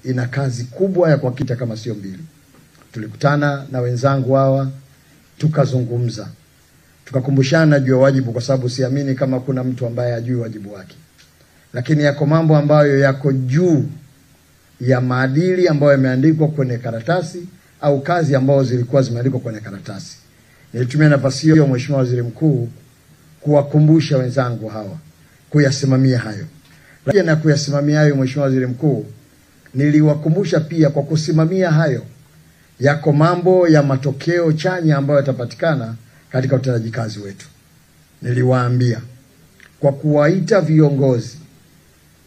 ina kazi kubwa ya kuhakikisha kama sio mbili. Tulikutana na wenzangu hawa, tukazungumza, tukakumbushana juu ya wajibu, kwa sababu siamini kama kuna mtu ambaye hajui wajibu wake. Lakini yako mambo ambayo yako juu ya maadili ambayo yameandikwa kwenye karatasi au kazi ambazo zilikuwa zimeandikwa kwenye karatasi. Nilitumia nafasi hiyo, Mheshimiwa Waziri Mkuu, kuwakumbusha wenzangu hawa kuyasimamia hayo. Lakini na kuyasimamia hayo, Mheshimiwa Waziri Mkuu, niliwakumbusha pia kwa kusimamia hayo yako mambo ya matokeo chanya ambayo yatapatikana katika utendaji kazi wetu. Niliwaambia kwa kuwaita viongozi,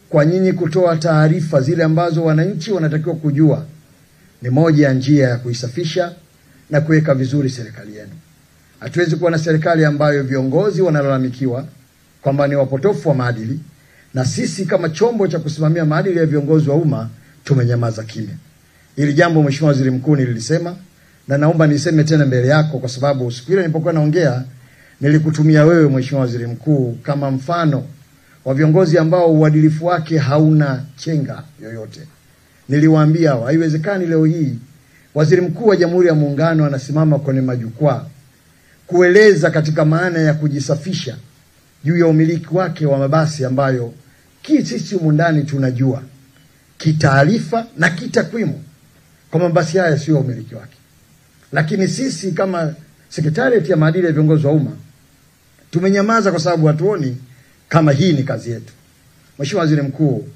kwa nyinyi kutoa taarifa zile ambazo wananchi wanatakiwa kujua, ni moja ya njia ya kuisafisha na kuweka vizuri serikali yenu. Hatuwezi kuwa na serikali ambayo viongozi wanalalamikiwa kwamba ni wapotofu wa maadili, na sisi kama chombo cha kusimamia maadili ya viongozi wa umma tumenyamaza kimya. Hili jambo, Mheshimiwa Waziri Mkuu, nililisema na naomba niseme tena mbele yako, kwa sababu siku ile nilipokuwa naongea nilikutumia wewe, Mheshimiwa Waziri Mkuu, kama mfano wa viongozi ambao uadilifu wake hauna chenga yoyote. Niliwaambia haiwezekani leo hii Waziri Mkuu wa Jamhuri ya Muungano anasimama kwenye majukwaa kueleza katika maana ya kujisafisha juu ya umiliki wake wa mabasi ambayo sisi humu ndani tunajua kitaarifa na kitakwimu kwa mabasi haya sio umiliki wake. Lakini sisi kama Sekretariat ya Maadili ya Viongozi wa Umma tumenyamaza kwa sababu hatuoni kama hii ni kazi yetu. Mheshimiwa Waziri Mkuu,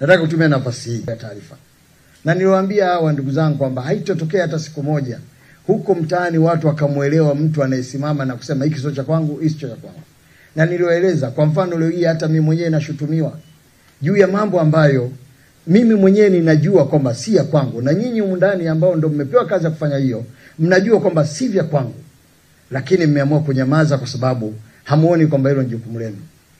nataka kutumia nafasi hii ya taarifa, na niliwaambia hawa ndugu zangu kwamba haitotokea hata siku moja huko mtaani watu wakamuelewa mtu anayesimama na kusema hiki sio cha kwangu, hiki sio cha kwangu. Na niliwaeleza kwa mfano leo hii hata mimi mwenyewe nashutumiwa juu ya mambo ambayo mimi mwenyewe ninajua kwamba si ya kwangu, na nyinyi humu ndani ambao ndio mmepewa kazi ya kufanya hiyo mnajua kwamba si vya kwangu, lakini mmeamua kunyamaza kwa sababu hamuoni kwamba hilo ni jukumu lenu.